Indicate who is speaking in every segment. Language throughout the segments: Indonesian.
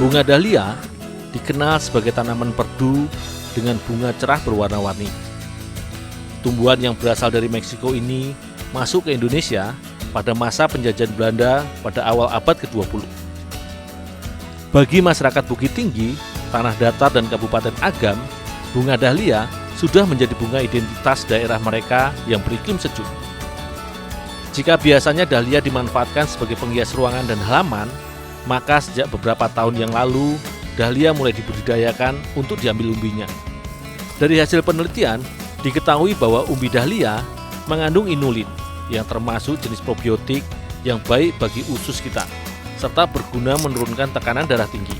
Speaker 1: Bunga dahlia dikenal sebagai tanaman perdu dengan bunga cerah berwarna-warni. Tumbuhan yang berasal dari Meksiko ini masuk ke Indonesia pada masa penjajahan Belanda pada awal abad ke-20. Bagi masyarakat Bukit Tinggi, Tanah Datar dan Kabupaten Agam, bunga dahlia sudah menjadi bunga identitas daerah mereka yang beriklim sejuk. Jika biasanya dahlia dimanfaatkan sebagai penghias ruangan dan halaman, maka sejak beberapa tahun yang lalu, dahlia mulai dibudidayakan untuk diambil umbinya. Dari hasil penelitian, diketahui bahwa umbi dahlia mengandung inulin yang termasuk jenis probiotik yang baik bagi usus kita, serta berguna menurunkan tekanan darah tinggi.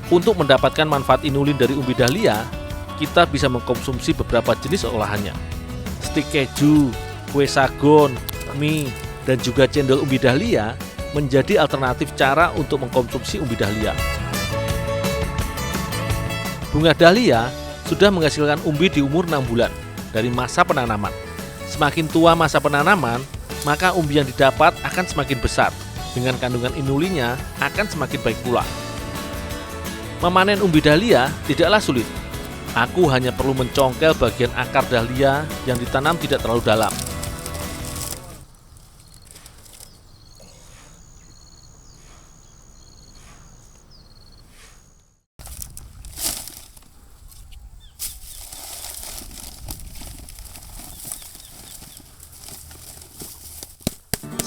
Speaker 1: Untuk mendapatkan manfaat inulin dari umbi dahlia, kita bisa mengkonsumsi beberapa jenis olahannya. Stik keju, kue sagon, mie, dan juga cendol umbi dahlia menjadi alternatif cara untuk mengkonsumsi umbi dahlia. Bunga dahlia sudah menghasilkan umbi di umur 6 bulan dari masa penanaman. Semakin tua masa penanaman, maka umbi yang didapat akan semakin besar, dengan kandungan inulinnya akan semakin baik pula. Memanen umbi dahlia tidaklah sulit. Aku hanya perlu mencongkel bagian akar dahlia yang ditanam tidak terlalu dalam.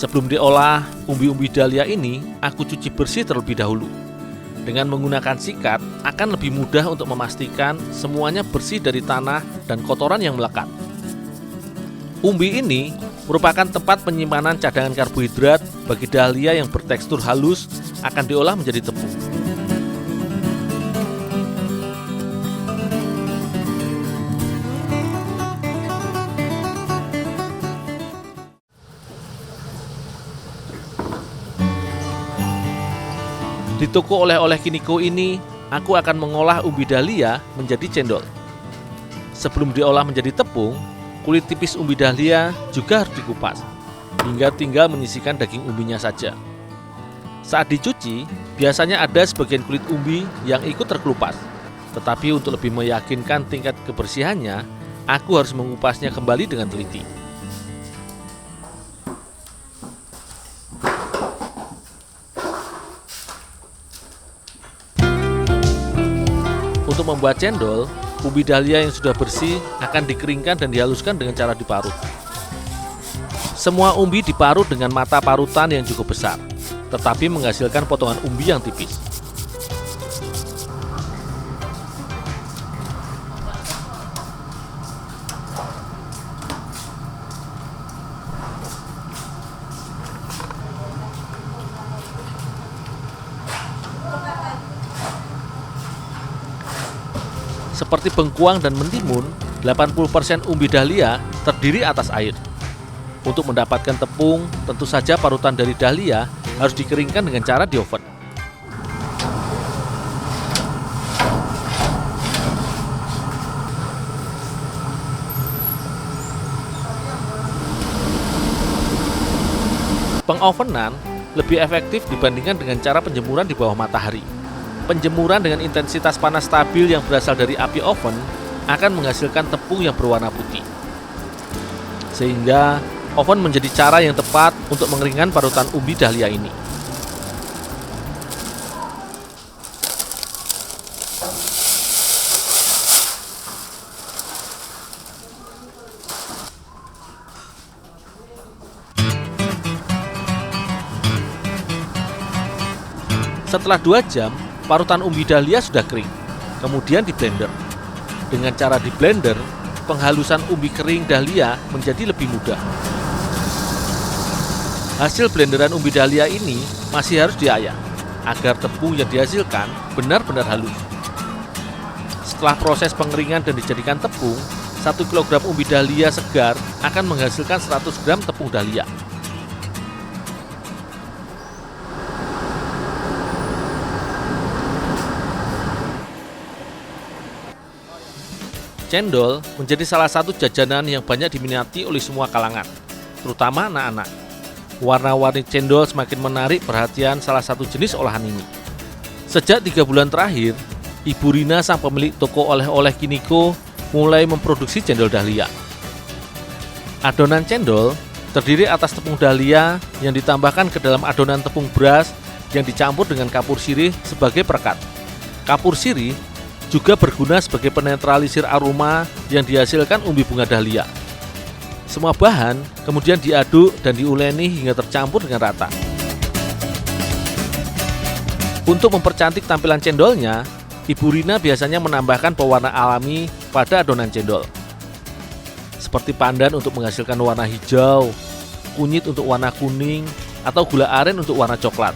Speaker 1: Sebelum diolah, umbi-umbi dahlia ini aku cuci bersih terlebih dahulu. Dengan menggunakan sikat, akan lebih mudah untuk memastikan semuanya bersih dari tanah dan kotoran yang melekat. Umbi ini merupakan tempat penyimpanan cadangan karbohidrat bagi dahlia yang bertekstur halus akan diolah menjadi tepung. Di toko oleh-oleh Kiniko ini, aku akan mengolah umbi dahlia menjadi cendol. Sebelum diolah menjadi tepung, kulit tipis umbi dahlia juga harus dikupas, hingga tinggal menyisihkan daging umbinya saja. Saat dicuci, biasanya ada sebagian kulit umbi yang ikut terkelupas. Tetapi untuk lebih meyakinkan tingkat kebersihannya, aku harus mengupasnya kembali dengan teliti. Untuk membuat cendol, umbi dahlia yang sudah bersih akan dikeringkan dan dihaluskan dengan cara diparut. Semua umbi diparut dengan mata parutan yang cukup besar, tetapi menghasilkan potongan umbi yang tipis. Seperti bengkuang dan mentimun, 80% umbi dahlia terdiri atas air. Untuk mendapatkan tepung, tentu saja parutan dari dahlia harus dikeringkan dengan cara di oven. Pengovenan lebih efektif dibandingkan dengan cara penjemuran di bawah matahari. Penjemuran dengan intensitas panas stabil yang berasal dari api oven akan menghasilkan tepung yang berwarna putih. Sehingga oven menjadi cara yang tepat untuk mengeringkan parutan umbi dahlia ini. Setelah 2 jam, parutan umbi dahlia sudah kering, kemudian di blender. Dengan cara di blender, penghalusan umbi kering dahlia menjadi lebih mudah. Hasil blenderan umbi dahlia ini masih harus diayak, agar tepung yang dihasilkan benar-benar halus. Setelah proses pengeringan dan dijadikan tepung, 1 kg umbi dahlia segar akan menghasilkan 100 gram tepung dahlia. Cendol menjadi salah satu jajanan yang banyak diminati oleh semua kalangan, terutama anak-anak. Warna-warni cendol semakin menarik perhatian salah satu jenis olahan ini. Sejak 3 bulan terakhir, Ibu Rina sang pemilik toko oleh-oleh Kiniko mulai memproduksi cendol dahlia. Adonan cendol terdiri atas tepung dahlia yang ditambahkan ke dalam adonan tepung beras yang dicampur dengan kapur sirih sebagai perekat. Kapur sirih juga berguna sebagai penetralisir aroma yang dihasilkan umbi bunga dahlia. Semua bahan kemudian diaduk dan diuleni hingga tercampur dengan rata. Untuk mempercantik tampilan cendolnya, Ibu Rina biasanya menambahkan pewarna alami pada adonan cendol, seperti pandan untuk menghasilkan warna hijau, kunyit untuk warna kuning, atau gula aren untuk warna coklat.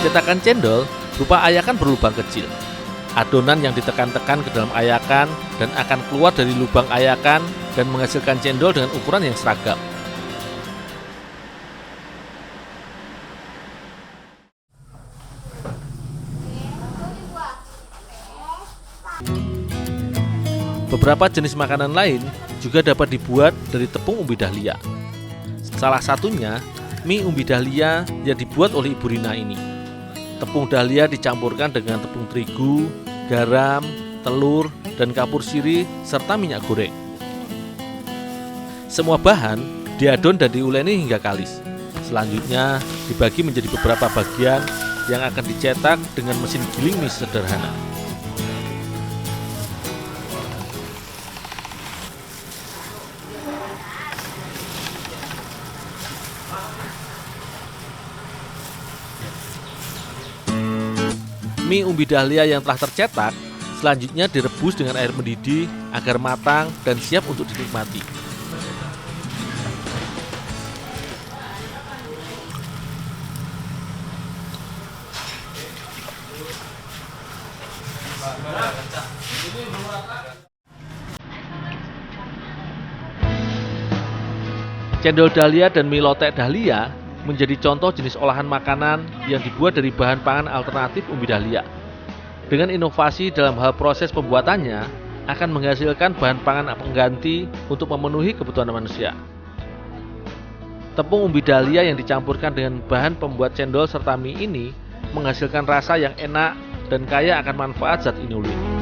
Speaker 1: Cetakan cendol berupa ayakan berlubang kecil. Adonan yang ditekan-tekan ke dalam ayakan dan akan keluar dari lubang ayakan dan menghasilkan cendol dengan ukuran yang seragam. Beberapa jenis makanan lain juga dapat dibuat dari tepung umbi dahlia. Salah satunya mie umbi dahlia yang dibuat oleh Ibu Rina ini. Tepung dahlia dicampurkan dengan tepung terigu, garam, telur, dan kapur sirih, serta minyak goreng. Semua bahan diadon dan diuleni hingga kalis. Selanjutnya dibagi menjadi beberapa bagian yang akan dicetak dengan mesin giling mie sederhana. Mie umbi dahlia yang telah tercetak selanjutnya direbus dengan air mendidih agar matang dan siap untuk dinikmati. Cendol dahlia dan mie lotek dahlia menjadi contoh jenis olahan makanan yang dibuat dari bahan pangan alternatif umbi dahlia. Dengan inovasi dalam hal proses pembuatannya, akan menghasilkan bahan pangan pengganti untuk memenuhi kebutuhan manusia. Tepung umbi dahlia yang dicampurkan dengan bahan pembuat cendol serta mie ini menghasilkan rasa yang enak dan kaya akan manfaat zat inulin.